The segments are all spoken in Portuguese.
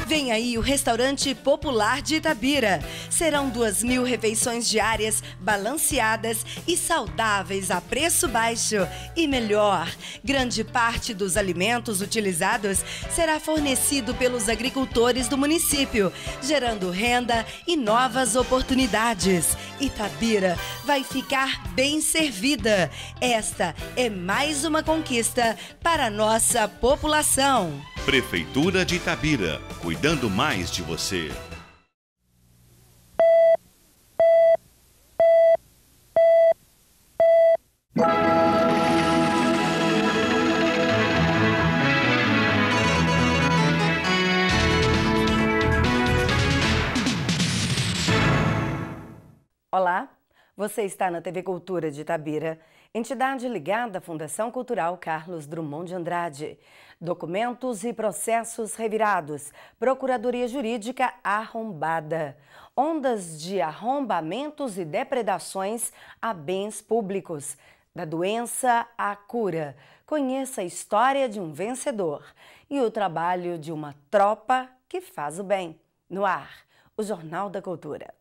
Vem aí o Restaurante Popular de Itabira. Serão 2.000 refeições diárias balanceadas e saudáveis a preço baixo. E melhor, grande parte dos alimentos utilizados será fornecido pelos agricultores do município, gerando renda e novas oportunidades. Itabira vai ficar bem servida. Esta é mais uma conquista para a nossa população. Prefeitura de Itabira, cuidando mais de você. Olá, você está na TV Cultura de Itabira, entidade ligada à Fundação Cultural Carlos Drummond de Andrade. Documentos e processos revirados, Procuradoria Jurídica arrombada. Ondas de arrombamentos e depredações a bens públicos. Da doença à cura. Conheça a história de um vencedor e o trabalho de uma tropa que faz o bem. No ar, o Jornal da Cultura.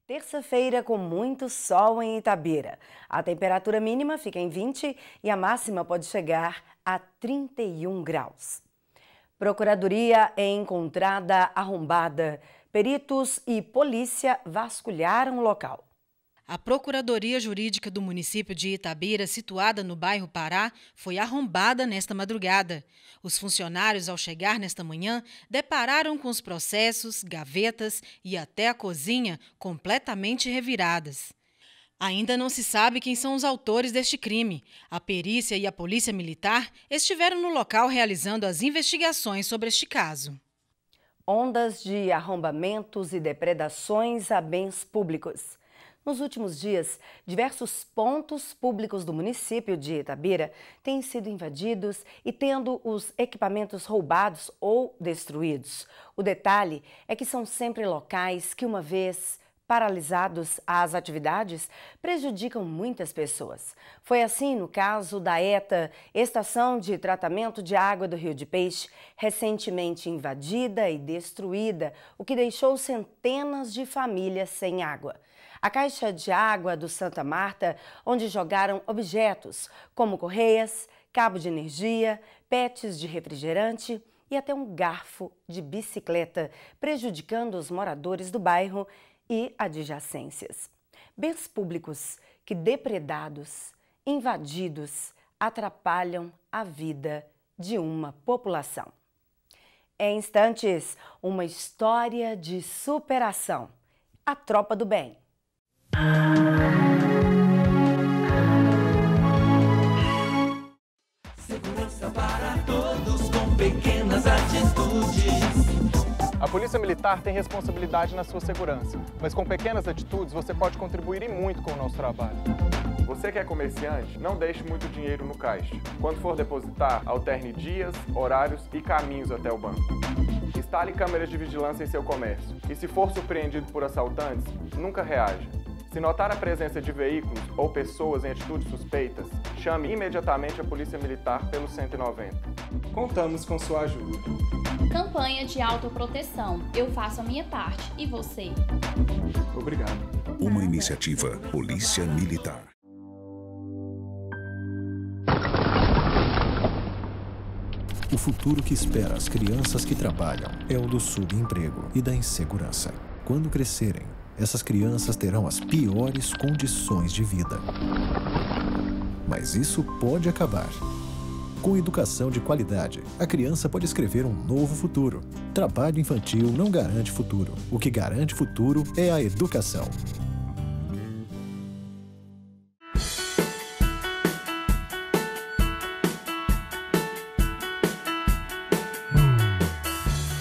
Terça-feira com muito sol em Itabira. A temperatura mínima fica em 20 e a máxima pode chegar a 31 graus. Procuradoria é encontrada arrombada. Peritos e polícia vasculharam o local. A Procuradoria Jurídica do município de Itabira, situada no bairro Pará, foi arrombada nesta madrugada. Os funcionários, ao chegar nesta manhã, depararam com os processos, gavetas e até a cozinha completamente reviradas. Ainda não se sabe quem são os autores deste crime. A perícia e a polícia militar estiveram no local realizando as investigações sobre este caso. Ondas de arrombamentos e depredações a bens públicos. Nos últimos dias, diversos pontos públicos do município de Itabira têm sido invadidos e tendo os equipamentos roubados ou destruídos. O detalhe é que são sempre locais que, uma vez paralisados as atividades, prejudicam muitas pessoas. Foi assim no caso da ETA, Estação de Tratamento de Água do Rio de Peixe, recentemente invadida e destruída, o que deixou centenas de famílias sem água. A caixa de água do Santa Marta, onde jogaram objetos como correias, cabo de energia, PETs de refrigerante e até um garfo de bicicleta, prejudicando os moradores do bairro e adjacências. Bens públicos que, depredados, invadidos, atrapalham a vida de uma população. Em instantes, uma história de superação. A Tropa do Bem. Segurança para todos com pequenas atitudes. A Polícia Militar tem responsabilidade na sua segurança, mas com pequenas atitudes você pode contribuir e muito com o nosso trabalho. Você que é comerciante, não deixe muito dinheiro no caixa. Quando for depositar, alterne dias, horários e caminhos até o banco. Instale câmeras de vigilância em seu comércio. E se for surpreendido por assaltantes, nunca reaja. Se notar a presença de veículos ou pessoas em atitudes suspeitas, chame imediatamente a Polícia Militar pelo 190. Contamos com sua ajuda. Campanha de autoproteção. Eu faço a minha parte. E você? Obrigado. Uma iniciativa Polícia Militar. O futuro que espera as crianças que trabalham é o do subemprego e da insegurança. Quando crescerem, essas crianças terão as piores condições de vida. Mas isso pode acabar. Com educação de qualidade, a criança pode escrever um novo futuro. Trabalho infantil não garante futuro. O que garante futuro é a educação.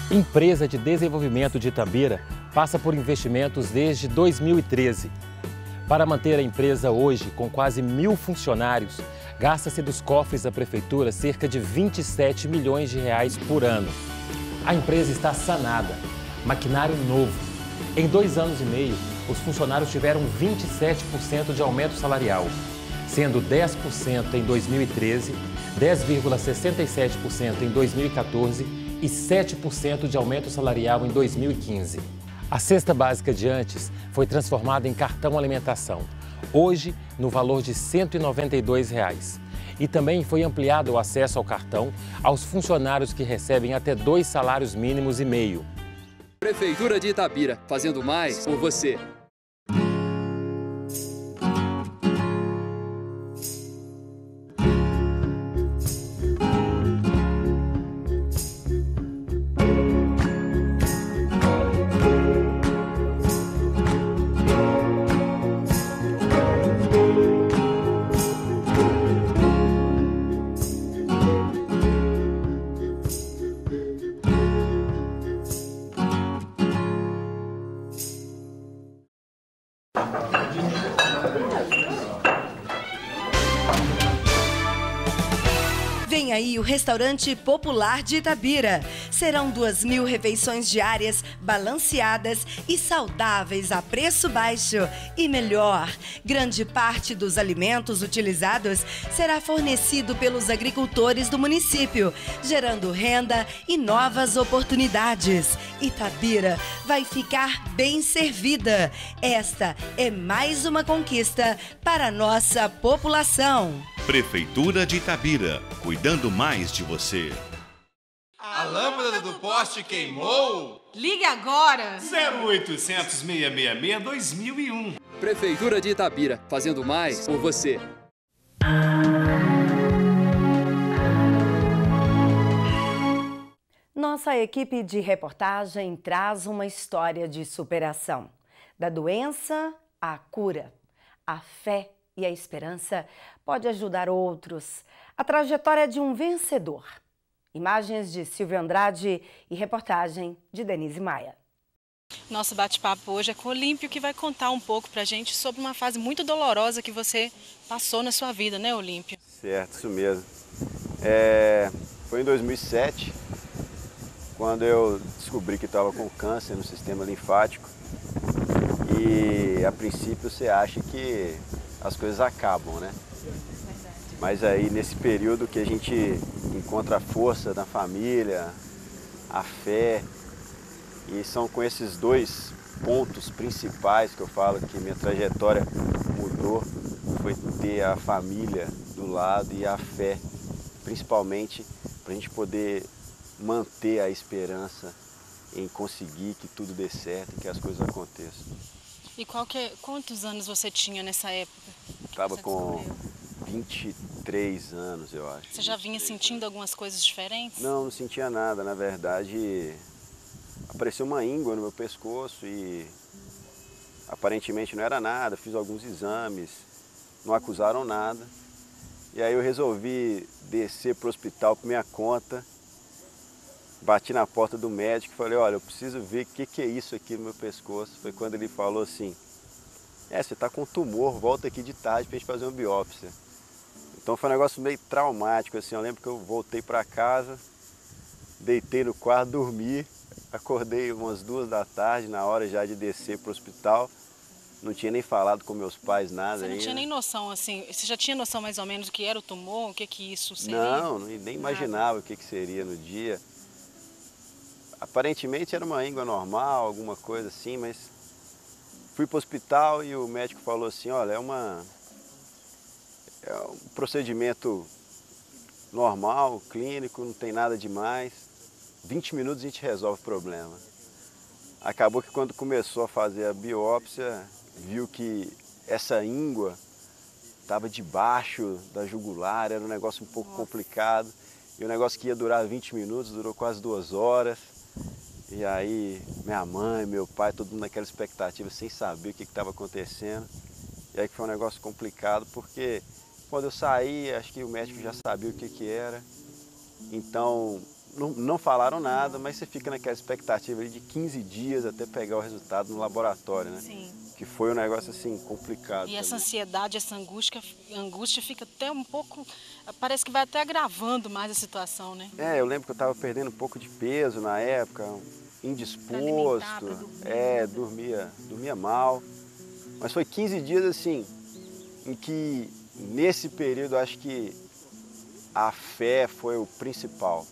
Empresa de Desenvolvimento de Itabira passa por investimentos desde 2013. Para manter a empresa hoje com quase 1.000 funcionários, Gasta-se dos cofres da prefeitura cerca de 27 milhões de reais por ano. A empresa está sanada, maquinário novo. Em 2 anos e meio, os funcionários tiveram 27% de aumento salarial, sendo 10% em 2013, 10,67% em 2014 e 7% de aumento salarial em 2015. A cesta básica de antes foi transformada em cartão alimentação, hoje no valor de R$ 192. E também foi ampliado o acesso ao cartão aos funcionários que recebem até 2 salários mínimos e meio. Prefeitura de Itabira, fazendo mais por você. Vem aí o Restaurante Popular de Itabira. Serão 2.000 refeições diárias balanceadas e saudáveis a preço baixo. E melhor, grande parte dos alimentos utilizados será fornecido pelos agricultores do município, gerando renda e novas oportunidades. Itabira vai ficar bem servida. Esta é mais uma conquista para a nossa população. Prefeitura de Itabira, cuidando mais de você. A lâmpada do poste queimou? Ligue agora! 0800 666 2001. Prefeitura de Itabira, fazendo mais por você. Nossa equipe de reportagem traz uma história de superação. Da doença à cura. A fé e a esperança pode ajudar outros. A trajetória de um vencedor. Imagens de Silvio Andrade e reportagem de Denise Maia. Nosso bate-papo hoje é com o Olímpio, que vai contar um pouco pra gente sobre uma fase muito dolorosa que você passou na sua vida, né, Olímpio? Certo, isso mesmo. Foi em 2007, quando eu descobri que estava com câncer no sistema linfático. E a princípio você acha que as coisas acabam, né? Mas aí nesse período que a gente encontra a força da família, a fé, e são com esses 2 pontos principais que eu falo que minha trajetória mudou, foi ter a família do lado e a fé, principalmente para a gente poder manter a esperança em conseguir que tudo dê certo e que as coisas aconteçam. E quantos anos você tinha nessa época? Estava com 23 anos, eu acho. Você já vinha sentindo algumas coisas diferentes? Não, não sentia nada. Na verdade, apareceu uma íngua no meu pescoço e aparentemente não era nada. Fiz alguns exames, não acusaram nada. E aí eu resolvi descer para o hospital por minha conta. Bati na porta do médico e falei, olha, eu preciso ver o que é isso aqui no meu pescoço. Foi quando ele falou assim, você está com tumor, volta aqui de tarde para a gente fazer uma biópsia. Então foi um negócio meio traumático, assim. Eu lembro que eu voltei para casa, deitei no quarto, dormi, acordei umas 2 da tarde, na hora já de descer para o hospital. Não tinha nem falado com meus pais, nada. Você não tinha nem noção, assim, você já tinha noção mais ou menos do que era o tumor, o que isso seria? Não, nem imaginava o que seria no dia. Aparentemente era uma íngua normal, alguma coisa assim, mas fui para o hospital e o médico falou assim, olha, é um procedimento normal, clínico, não tem nada demais. 20 minutos a gente resolve o problema. Acabou que quando começou a fazer a biópsia, viu que essa íngua estava debaixo da jugular, era um negócio um pouco complicado. E o negócio que ia durar 20 minutos, durou quase 2 horas. E aí minha mãe, meu pai, todo mundo naquela expectativa, sem saber o que estava acontecendo. E aí que foi um negócio complicado, porque quando eu saí, acho que o médico já sabia o que era. Então não falaram nada, mas você fica naquela expectativa ali de 15 dias até pegar o resultado no laboratório, né? Sim. Que foi um negócio assim complicado. E essa também. ansiedade, essa angústia fica até um pouco, parece que vai até agravando mais a situação, né? Eu lembro que eu estava perdendo um pouco de peso na época, indisposto, pra dormia mal. Mas foi 15 dias assim, em que nesse período acho que a fé foi o principal.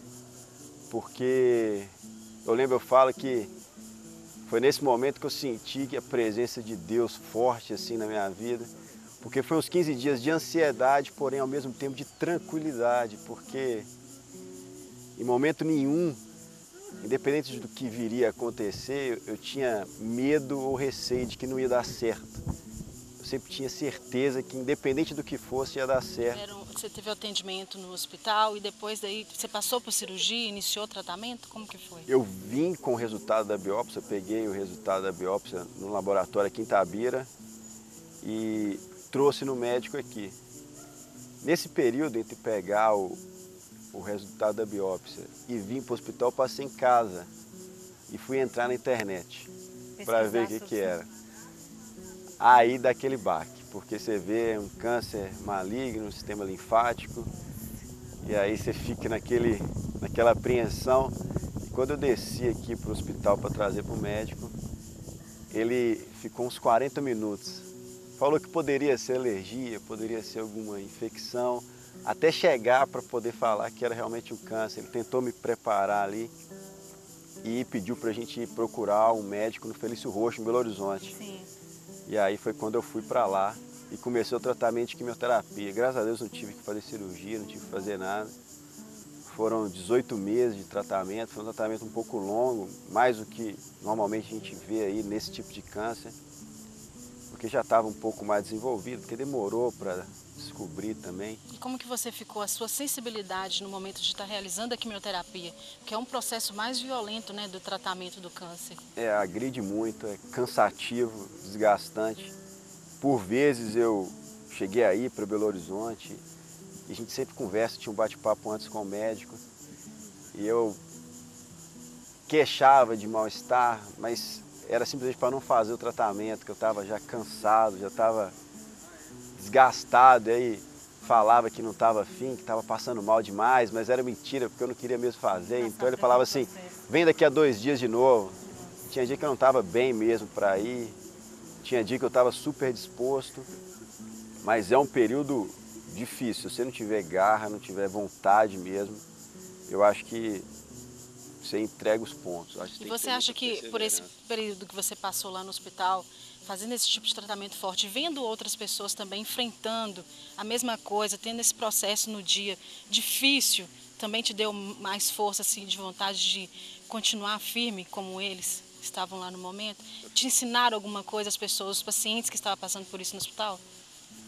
Porque eu falo que foi nesse momento que eu senti que a presença de Deus forte assim na minha vida, porque foi uns 15 dias de ansiedade, porém ao mesmo tempo de tranquilidade, porque em momento nenhum, independente do que viria a acontecer, eu tinha medo ou receio de que não ia dar certo. Eu sempre tinha certeza que independente do que fosse ia dar certo. Você teve atendimento no hospital e depois daí você passou por cirurgia, iniciou o tratamento? Como que foi? Eu vim com o resultado da biópsia, peguei o resultado da biópsia no laboratório aqui em Itabira e trouxe no médico aqui. Nesse período entre pegar o resultado da biópsia e vir para o hospital, eu passei em casa e fui entrar na internet para ver o que era. Aí dá aquele baque, porque você vê um câncer maligno no sistema linfático e aí você fica naquela apreensão. E quando eu desci aqui para o hospital para trazer para o médico, ele ficou uns 40 minutos. Falou que poderia ser alergia, poderia ser alguma infecção, até chegar para poder falar que era realmente um câncer. Ele tentou me preparar ali e pediu para a gente ir procurar um médico no Felício Roxo, em Belo Horizonte. Sim. E aí foi quando eu fui para lá e comecei o tratamento de quimioterapia. Graças a Deus não tive que fazer cirurgia, não tive que fazer nada. Foram 18 meses de tratamento, foi um tratamento um pouco longo, mais do que normalmente a gente vê aí nesse tipo de câncer, porque já estava um pouco mais desenvolvido, porque demorou para descobrir também. E como que você ficou, a sua sensibilidade no momento de estar realizando a quimioterapia, que é um processo mais violento, né, do tratamento do câncer? Agride muito, é cansativo, desgastante. Por vezes eu cheguei aí para Belo Horizonte e a gente sempre conversa, tinha um bate-papo antes com o médico e eu queixava de mal-estar, mas era simplesmente para não fazer o tratamento, que eu estava já cansado, já estava desgastado, e aí falava que não estava afim, que estava passando mal demais, mas era mentira, porque eu não queria mesmo fazer. Então ele falava assim, vem daqui a 2 dias de novo. Tinha dia que eu não estava bem mesmo para ir, tinha dia que eu estava super disposto, mas é um período difícil. Se você não tiver garra, não tiver vontade mesmo, eu acho que você entrega os pontos. E você acha que por esse período que você passou lá no hospital, fazendo esse tipo de tratamento forte, vendo outras pessoas também enfrentando a mesma coisa, tendo esse processo no dia difícil, também te deu mais força, assim, de vontade de continuar firme como eles estavam lá no momento? Te ensinaram alguma coisa as pessoas, os pacientes que estavam passando por isso no hospital?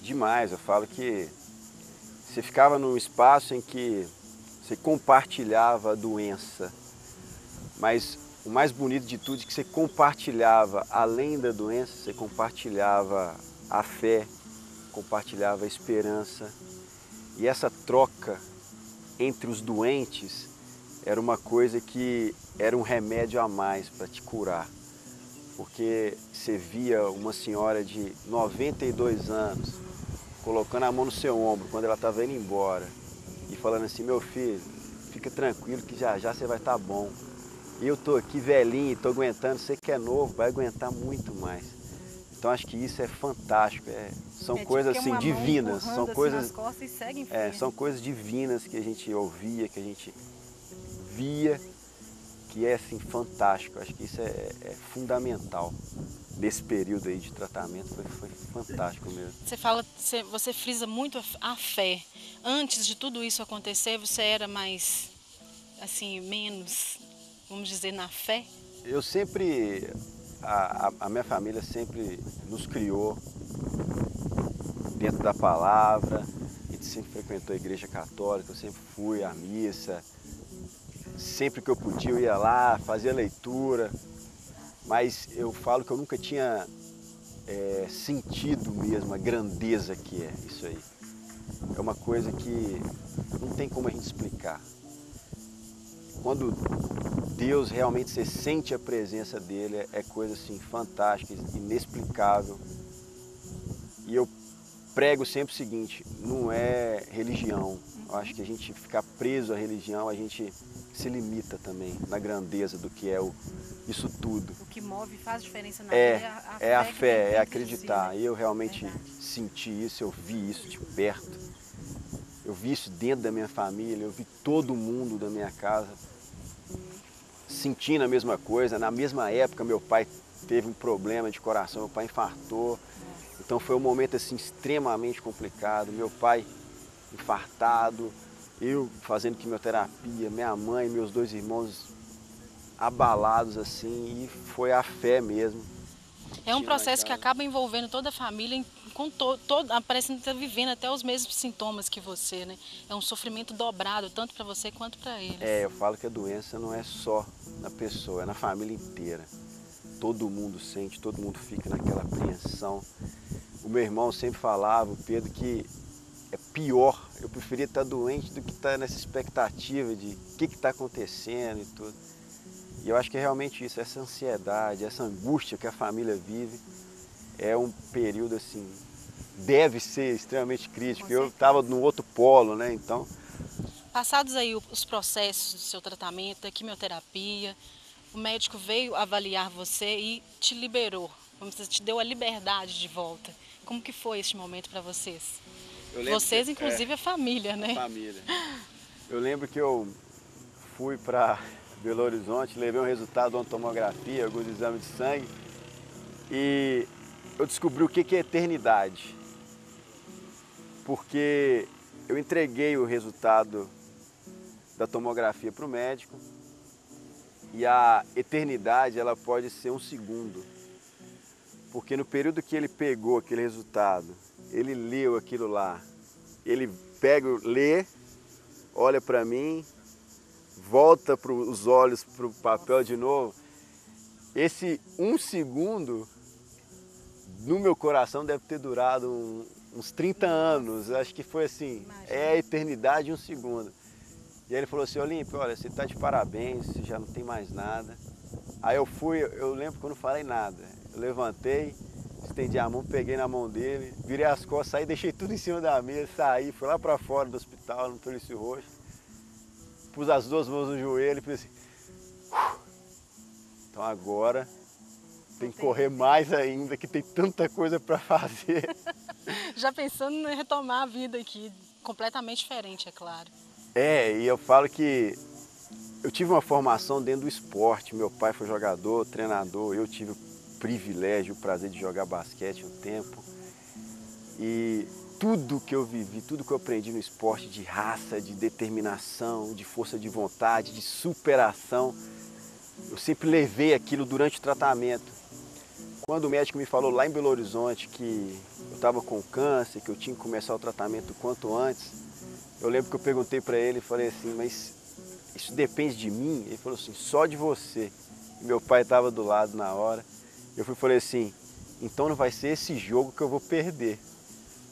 Demais, eu falo que você ficava num espaço em que você compartilhava a doença, mas o mais bonito de tudo é que você compartilhava, além da doença, você compartilhava a fé, compartilhava a esperança. E essa troca entre os doentes era uma coisa que era um remédio a mais para te curar. Porque você via uma senhora de 92 anos colocando a mão no seu ombro quando ela estava indo embora e falando assim, meu filho, fica tranquilo que já já você vai estar bom. E eu tô aqui velhinho, tô aguentando, você que é novo, vai aguentar muito mais. Então acho que isso é fantástico, são coisas assim divinas, são coisas, são coisas divinas que a gente ouvia, que a gente via, que é assim fantástico. Acho que isso é fundamental nesse período aí de tratamento, foi fantástico mesmo. Você frisa muito a fé. Antes de tudo isso acontecer, você era mais, assim, menos, vamos dizer, na fé? Eu sempre, a minha família sempre nos criou dentro da palavra, a gente sempre frequentou a igreja católica, eu sempre fui à missa, sempre que eu podia eu ia lá, fazia leitura, mas eu falo que eu nunca tinha sentido mesmo a grandeza que é isso aí. É uma coisa que não tem como a gente explicar. quando Deus realmente, você sente a presença dele, é coisa assim fantástica, inexplicável. E eu prego sempre o seguinte, não é religião. Eu acho que a gente ficar preso à religião, a gente se limita também na grandeza do que é isso tudo. O que move e faz diferença na vida é a fé, é acreditar. E eu realmente senti isso, eu vi isso de perto. Eu vi isso dentro da minha família, eu vi todo mundo da minha casa sentindo a mesma coisa. Na mesma época, meu pai teve um problema de coração, meu pai infartou. Então foi um momento assim extremamente complicado. Meu pai infartado, eu fazendo quimioterapia, minha mãe, meus 2 irmãos abalados assim, e foi a fé mesmo. É um processo que acaba envolvendo toda a família, com parece que está vivendo até os mesmos sintomas que você, né? É um sofrimento dobrado, tanto para você quanto para eles. Eu falo que a doença não é só na pessoa, é na família inteira. Todo mundo sente, todo mundo fica naquela apreensão. O meu irmão sempre falava, o Pedro, que é pior, eu preferia estar doente do que estar nessa expectativa de o que está acontecendo e tudo. E eu acho que é realmente isso, essa ansiedade, essa angústia que a família vive, é um período assim, deve ser extremamente crítico. Eu estava no outro polo, né, então... Passados aí os processos do seu tratamento, da quimioterapia, o médico veio avaliar você e te liberou, te deu a liberdade de volta. Como que foi esse momento para vocês? Vocês, inclusive, a família, né? A família. Eu lembro que eu fui para Belo Horizonte, levei um resultado de uma tomografia, alguns exames de sangue, e eu descobri o que é eternidade. Porque eu entreguei o resultado da tomografia para o médico, e a eternidade ela pode ser um segundo. Porque no período que ele pegou aquele resultado, ele leu aquilo lá, ele pega, lê, olha para mim, volta os olhos para o papel de novo. Esse 1 segundo, no meu coração, deve ter durado uns 30 anos. Acho que foi assim, é a eternidade 1 segundo. E aí ele falou assim, Olímpio, olha, você está de parabéns, você já não tem mais nada. Aí eu lembro que eu não falei nada. Eu levantei, estendi a mão, peguei na mão dele, virei as costas, saí, deixei tudo em cima da mesa, saí, fui lá para fora do hospital, no Tolício Roxo, pus as 2 mãos no joelho e falei assim, então agora tem que correr mais ainda, que tem tanta coisa para fazer. Já pensando em retomar a vida aqui, completamente diferente, é claro. E eu falo que eu tive uma formação dentro do esporte, meu pai foi jogador, treinador, eu tive o privilégio, o prazer de jogar basquete um tempo, e tudo que eu vivi, tudo que eu aprendi no esporte, de raça, de determinação, de força de vontade, de superação, eu sempre levei aquilo durante o tratamento. Quando o médico me falou lá em Belo Horizonte que eu estava com câncer, que eu tinha que começar o tratamento o quanto antes, eu lembro que eu perguntei para ele e falei assim, mas isso depende de mim? Ele falou assim, só de você. E meu pai estava do lado na hora. Eu falei assim, então não vai ser esse jogo que eu vou perder,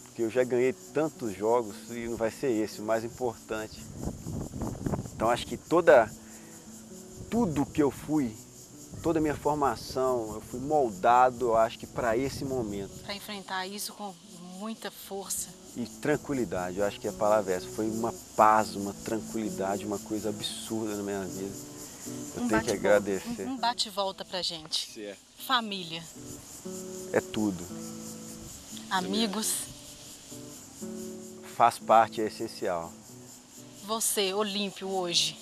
porque eu já ganhei tantos jogos e não vai ser esse o mais importante. Então acho que tudo que eu fui, toda a minha formação, eu fui moldado, eu acho que para esse momento. Para enfrentar isso com muita força. E tranquilidade, eu acho que a palavra é essa, foi uma paz, uma tranquilidade, uma coisa absurda na minha vida. Eu tenho que agradecer. Um bate-volta pra gente. Família. É tudo. Amigos. Faz parte, é essencial. Você, Olímpio, hoje.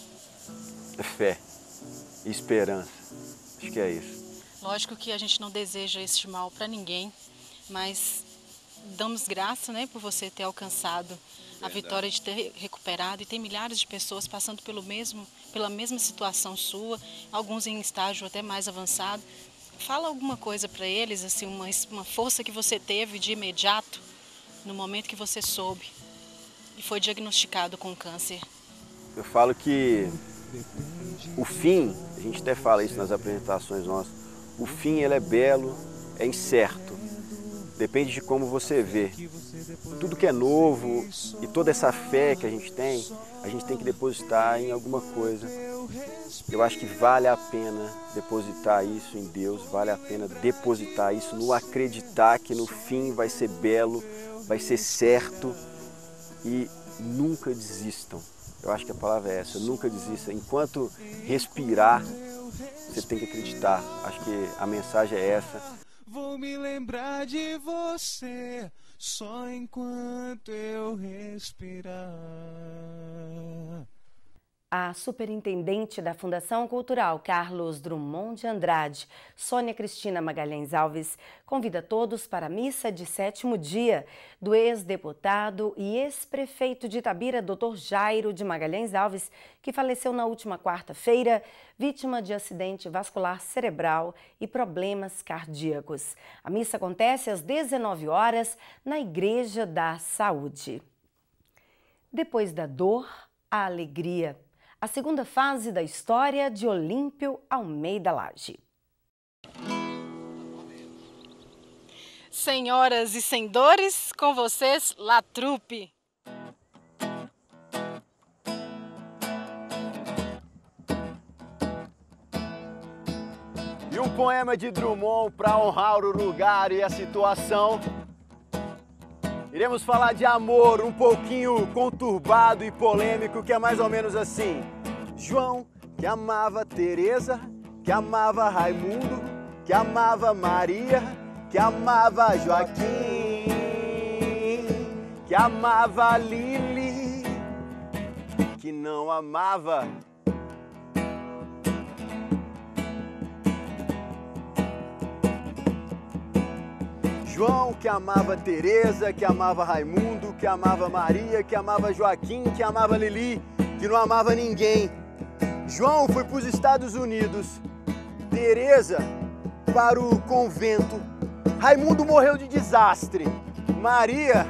Fé e esperança. Acho que é isso. Lógico que a gente não deseja este mal para ninguém, mas damos graça, né, por você ter alcançado a vitória de ter recuperado, e tem milhares de pessoas passando pela mesma situação sua, alguns em estágio até mais avançado. Fala alguma coisa para eles, assim, uma força que você teve de imediato no momento que você soube e foi diagnosticado com câncer. Eu falo que o fim, a gente até fala isso nas apresentações nossas, o fim ele é belo, é incerto. Depende de como você vê. Tudo que é novo e toda essa fé que a gente tem que depositar em alguma coisa Eu acho que vale a pena depositar isso em Deus, vale a pena depositar isso no acreditar que no fim vai ser belo, vai ser certo, e nunca desistam. Eu acho que a palavra é essa, nunca desista. Enquanto respirar, você tem que acreditar. Acho que a mensagem é essa. Vou me lembrar de você só enquanto eu respirar. A superintendente da Fundação Cultural Carlos Drummond de Andrade, Sônia Cristina Magalhães Alves, convida todos para a missa de 7º dia do ex-deputado e ex-prefeito de Itabira, Dr. Jairo de Magalhães Alves, que faleceu na última quarta-feira, vítima de acidente vascular cerebral e problemas cardíacos. A missa acontece às 19 horas na Igreja da Saúde. Depois da dor, a alegria. A segunda fase da história de Olímpio Almeida Lage. Senhoras e senhores, com vocês, La Troupe. E um poema de Drummond para honrar o lugar e a situação. Iremos falar de amor um pouquinho conturbado e polêmico, que é mais ou menos assim. João, que amava Teresa, que amava Raimundo, que amava Maria, que amava Joaquim, que amava Lili, que não amava João, que amava Teresa, que amava Raimundo, que amava Maria, que amava Joaquim, que amava Lili, que não amava ninguém. João foi para os Estados Unidos, Teresa para o convento, Raimundo morreu de desastre, Maria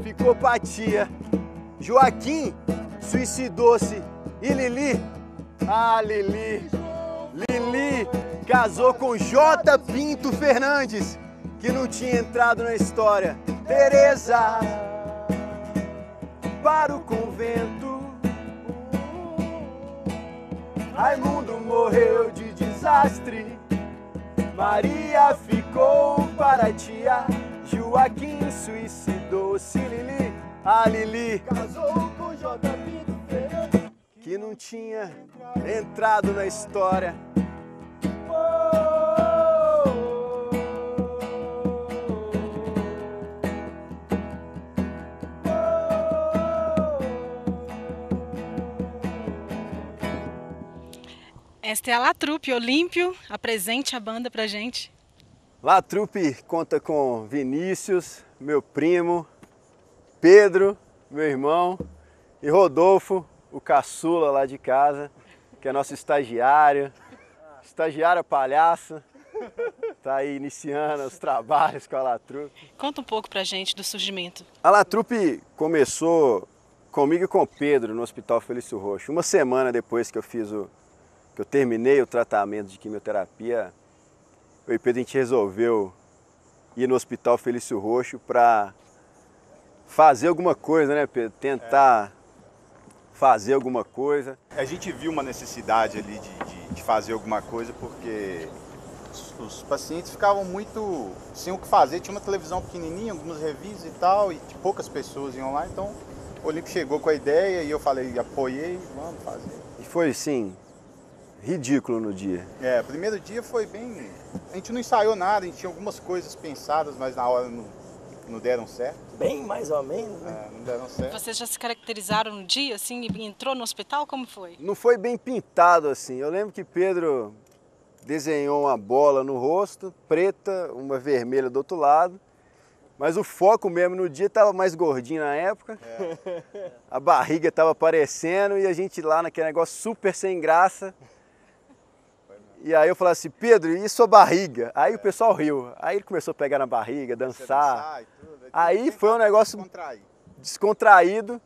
ficou patia, Joaquim suicidou-se e Lili casou com J. Pinto Fernandes, que não tinha entrado na história. Teresa para o convento, Raimundo morreu de desastre, Maria ficou para a tia, Joaquim suicidou-se, Lili casou com J. Pinto Fernandes, que não tinha entrado na história. Esta é a La Troupe. Olímpio, apresente a banda pra gente. La Troupe conta com Vinícius, meu primo, Pedro, meu irmão, e Rodolfo, o caçula lá de casa, que é nosso estagiário palhaço, tá aí iniciando os trabalhos com a La Troupe. Conta um pouco pra gente do surgimento. A La Troupe começou comigo e com o Pedro no Hospital Felício Roxo. Uma semana depois que eu terminei o tratamento de quimioterapia, eu e o Pedro, a gente resolveu ir no Hospital Felício Roxo para fazer alguma coisa, né, Pedro? Tentar fazer alguma coisa. A gente viu uma necessidade ali de fazer alguma coisa, porque os pacientes ficavam muito sem o que fazer. Tinha uma televisão pequenininha, algumas revistas e tal, e poucas pessoas iam lá. Então o Olímpio chegou com a ideia e eu falei, apoiei, vamos fazer. E foi, sim, ridículo no dia. O primeiro dia foi bem... A gente não ensaiou nada, a gente tinha algumas coisas pensadas, mas na hora não deram certo. Bem mais ou menos, né? Não deram certo. Vocês já se caracterizaram no dia, assim, e entrou no hospital? Como foi? Não foi bem pintado, assim. Eu lembro que Pedro desenhou uma bola no rosto, preta, uma vermelha do outro lado. Mas o foco mesmo no dia estava mais gordinho na época. A barriga estava aparecendo e a gente lá naquele negócio super sem graça. E aí eu falei assim, Pedro, e sua barriga? Aí o pessoal riu. Aí ele começou a pegar na barriga, dançar. Aí foi um negócio descontraído,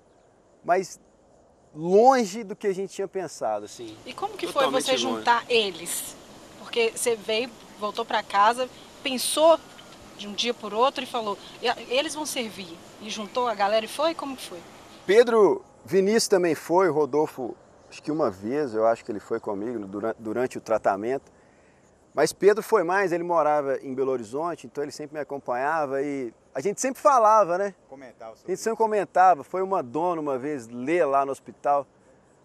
mas longe do que a gente tinha pensado, assim. E como que foi você juntar eles? Porque você veio, voltou para casa, pensou de um dia por outro e falou, eles vão servir. E juntou a galera e foi? Como que foi? Pedro, Vinícius também foi, o Rodolfo Acho que uma vez, eu acho que ele foi comigo durante o tratamento. Mas Pedro foi mais, ele morava em Belo Horizonte, então ele sempre me acompanhava e a gente sempre falava, né? A gente sempre comentava. Foi uma dona uma vez ler lá no hospital.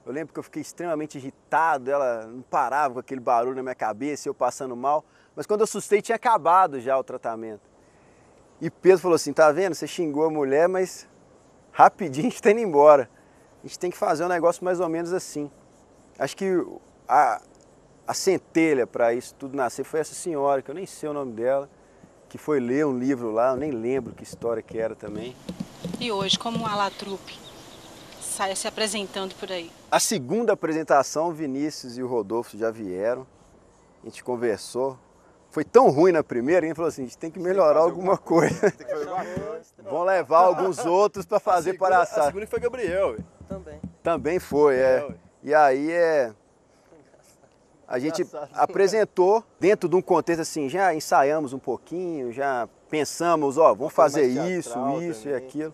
Eu lembro que eu fiquei extremamente irritado, ela não parava com aquele barulho na minha cabeça, eu passando mal. Mas quando eu assustei, tinha acabado já o tratamento. E Pedro falou assim, tá vendo? Você xingou a mulher, mas rapidinho a gente tá indo embora. A gente tem que fazer um negócio mais ou menos assim. Acho que a centelha para isso tudo nascer foi essa senhora, que eu nem sei o nome dela, que foi ler um livro lá, eu nem lembro que história que era também. E hoje, como a La Troupe sai se apresentando por aí? A segunda apresentação, o Vinícius e o Rodolfo já vieram, a gente conversou. Foi tão ruim na primeira, a gente falou assim, a gente tem que melhorar alguma coisa. Vão levar alguns outros para fazer palhaçada. A segunda foi Gabriel. Também foi, E aí a gente apresentou dentro de um contexto assim, já ensaiamos um pouquinho, já pensamos, vamos fazer isso e aquilo.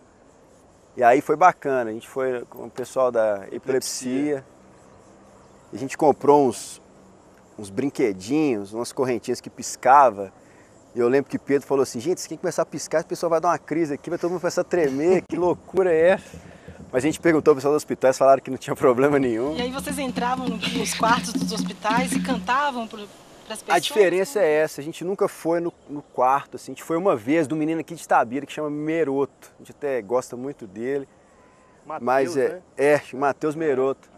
E aí foi bacana, a gente foi com o pessoal da epilepsia, a gente comprou uns brinquedinhos, umas correntinhas que piscava. E eu lembro que Pedro falou assim, gente, se quem começar a piscar, o pessoal vai dar uma crise aqui, vai todo mundo começar a tremer, que loucura é essa? Mas a gente perguntou ao pessoal dos hospitais, falaram que não tinha problema nenhum. E aí vocês entravam nos quartos dos hospitais e cantavam para as pessoas? A diferença é essa, a gente nunca foi no quarto, assim, a gente foi uma vez do menino aqui de Itabira, que chama Meroto. A gente até gosta muito dele. Mateus, né? Matheus Meroto.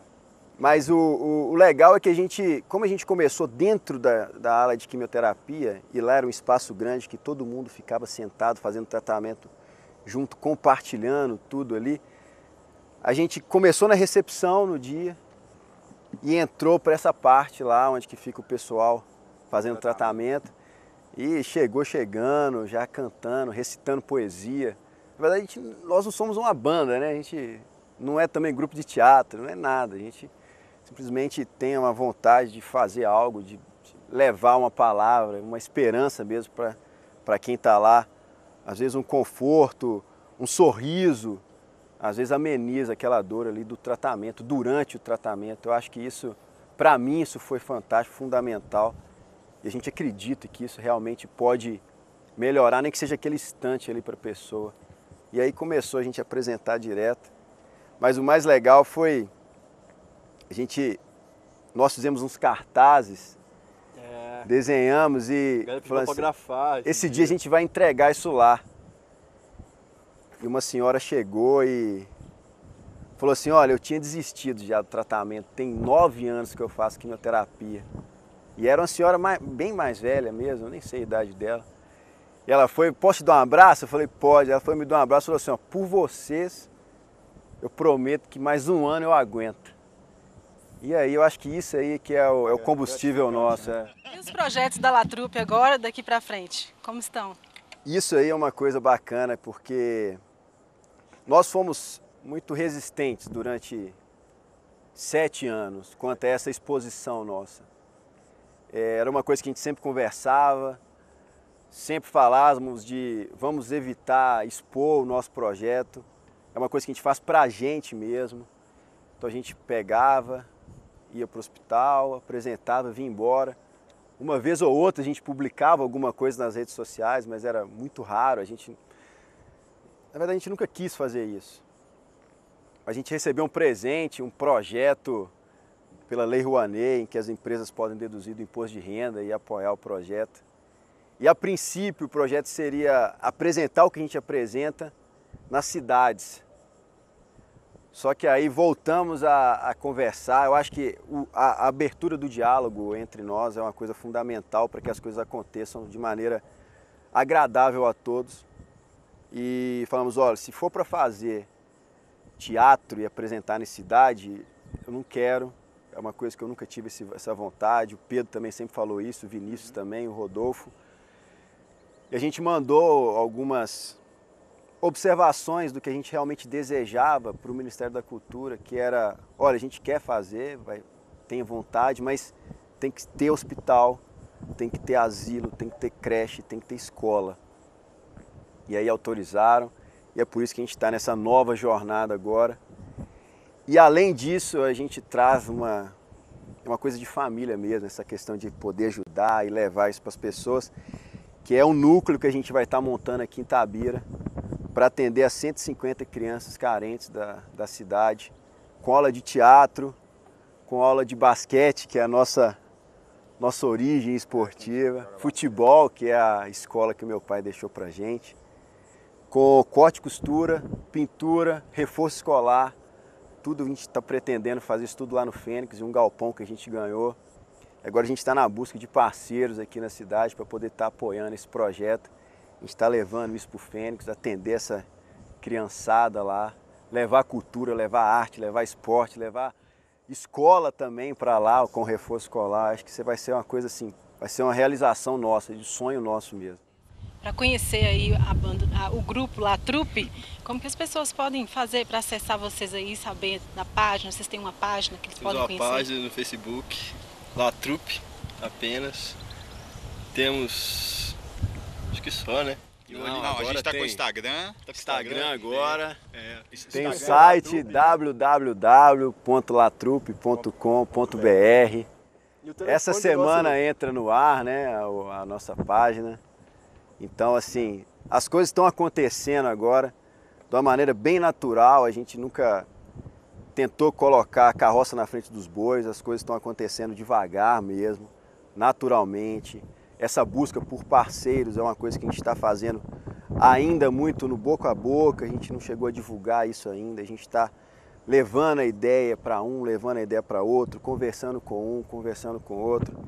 Mas o legal é que como a gente começou dentro da ala de quimioterapia, e lá era um espaço grande que todo mundo ficava sentado fazendo tratamento junto, compartilhando tudo ali, a gente começou na recepção no dia e entrou para essa parte lá onde que fica o pessoal fazendo tratamento e chegando, já cantando, recitando poesia. Na verdade, nós não somos uma banda, né? A gente não é também grupo de teatro, não é nada. A gente simplesmente tem uma vontade de fazer algo, de levar uma palavra, uma esperança mesmo para quem está lá. Às vezes um conforto, um sorriso, às vezes ameniza aquela dor ali do tratamento, durante o tratamento. Eu acho que isso, para mim, isso foi fantástico, fundamental. E a gente acredita que isso realmente pode melhorar, nem que seja aquele instante ali para a pessoa. E aí começou a gente a apresentar direto. Mas o mais legal foi, nós fizemos uns cartazes, desenhamos e falamos assim, esse dia a gente vai entregar isso lá. E uma senhora chegou e falou assim, olha, eu tinha desistido já do tratamento, tem 9 anos que eu faço quimioterapia. E era uma senhora bem mais velha mesmo, eu nem sei a idade dela. E ela foi, posso te dar um abraço? Eu falei, pode. Ela foi me dar um abraço e falou assim, por vocês, eu prometo que mais 1 ano eu aguento. E aí eu acho que isso aí que é o combustível nosso. E os projetos da La Troupe agora, daqui para frente, como estão? Isso aí é uma coisa bacana, porque nós fomos muito resistentes durante 7 anos quanto a essa exposição nossa. Era uma coisa que a gente sempre conversava, sempre falávamos de vamos evitar expor o nosso projeto. É uma coisa que a gente faz pra gente mesmo. Então a gente pegava, ia pro hospital, apresentava, vinha embora. Uma vez ou outra a gente publicava alguma coisa nas redes sociais, mas era muito raro. Na verdade, a gente nunca quis fazer isso. A gente recebeu um presente, um projeto pela Lei Rouanet, em que as empresas podem deduzir do imposto de renda e apoiar o projeto. E a princípio o projeto seria apresentar o que a gente apresenta nas cidades. Só que aí voltamos a conversar. Eu acho que a abertura do diálogo entre nós é uma coisa fundamental para que as coisas aconteçam de maneira agradável a todos. E falamos, olha, se for para fazer teatro e apresentar na cidade, eu não quero. É uma coisa que eu nunca tive essa vontade. O Pedro também sempre falou isso, o Vinícius também, o Rodolfo. E a gente mandou algumas observações do que a gente realmente desejava para o Ministério da Cultura, que era, olha, a gente quer fazer, tem vontade, mas tem que ter hospital, tem que ter asilo, tem que ter creche, tem que ter escola. E aí autorizaram, e é por isso que a gente está nessa nova jornada agora. E além disso, a gente traz uma coisa de família mesmo, essa questão de poder ajudar e levar isso para as pessoas, que é um núcleo que a gente vai estar montando aqui em Itabira para atender a 150 crianças carentes da cidade, com aula de teatro, com aula de basquete, que é a nossa origem esportiva, futebol, que é a escola que meu pai deixou pra gente, com corte e costura, pintura, reforço escolar, tudo a gente está pretendendo fazer isso tudo lá no Fênix, um galpão que a gente ganhou. Agora a gente está na busca de parceiros aqui na cidade para poder estar apoiando esse projeto. A gente está levando isso para o Fênix, atender essa criançada lá, levar cultura, levar arte, levar esporte, levar escola também para lá, com reforço escolar. Acho que isso vai ser uma coisa assim, vai ser uma realização nossa, de sonho nosso mesmo. Para conhecer aí a banda, o grupo La Troupe, como que as pessoas podem fazer para acessar vocês aí, saber da página? Vocês têm uma página que eles podem conhecer? Temos uma página no Facebook, La Troupe, apenas. Temos, acho que só, né? Não, a gente está com o Instagram. Instagram agora. Tem o Instagram, site www.latroupe.com.br. Essa semana entra no ar, né, a nossa página. Então, assim, as coisas estão acontecendo agora de uma maneira bem natural. A gente nunca tentou colocar a carroça na frente dos bois. As coisas estão acontecendo devagar mesmo, naturalmente. Essa busca por parceiros é uma coisa que a gente está fazendo ainda muito no boca a boca. A gente não chegou a divulgar isso ainda. A gente está levando a ideia para um, levando a ideia para outro, conversando com um, conversando com outro.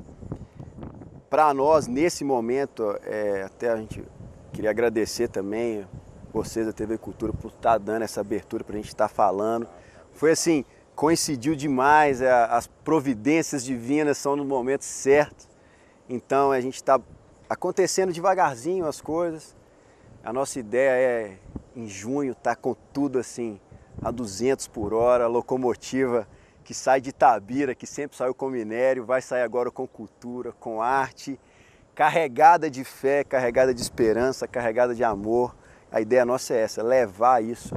Para nós, nesse momento, até a gente queria agradecer também vocês da TV Cultura por estar dando essa abertura para a gente estar falando. Foi assim, coincidiu demais, as providências divinas são no momento certo. Então a gente está acontecendo devagarzinho as coisas. A nossa ideia é, em junho, estar com tudo assim, a 200 por hora, a locomotiva que sai de Itabira, que sempre saiu com minério, vai sair agora com cultura, com arte, carregada de fé, carregada de esperança, carregada de amor. A ideia nossa é essa, levar isso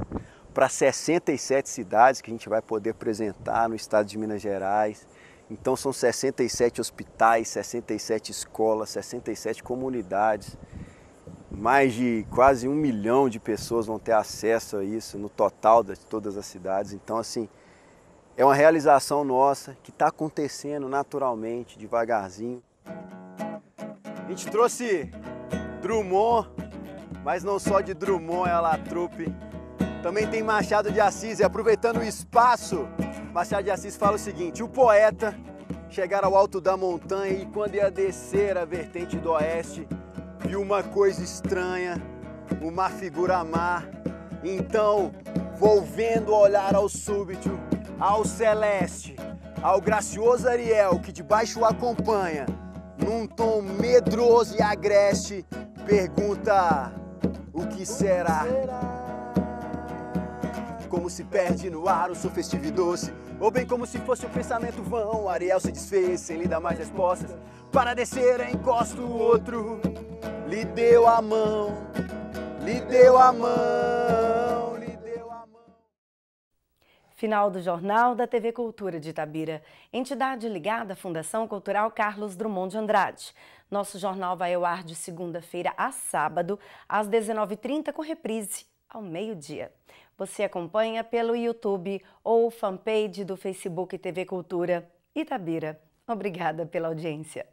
para 67 cidades que a gente vai poder apresentar no estado de Minas Gerais. Então são 67 hospitais, 67 escolas, 67 comunidades. Mais de quase 1 milhão de pessoas vão ter acesso a isso no total de todas as cidades. Então, assim, é uma realização nossa que está acontecendo naturalmente, devagarzinho. A gente trouxe Drummond, mas não só de Drummond é a La Troupe. Também tem Machado de Assis, e aproveitando o espaço, Machado de Assis fala o seguinte: o poeta chegara ao alto da montanha e quando ia descer a vertente do oeste, viu uma coisa estranha, uma figura má. Então, volvendo a olhar ao súbito, ao celeste, ao gracioso Ariel que de baixo o acompanha, num tom medroso e agreste, pergunta: o que será? Como se perde no ar o som festivo e doce, ou bem como se fosse um pensamento vão. Ariel se desfez sem lhe dar mais respostas. Para descer encosta o outro, lhe deu a mão, lhe deu a mão, lhe deu a mão. Final do Jornal da TV Cultura de Itabira, entidade ligada à Fundação Cultural Carlos Drummond de Andrade. Nosso jornal vai ao ar de segunda-feira a sábado, às 19h30, com reprise ao meio-dia. Você acompanha pelo YouTube ou fanpage do Facebook TV Cultura Itabira. Obrigada pela audiência.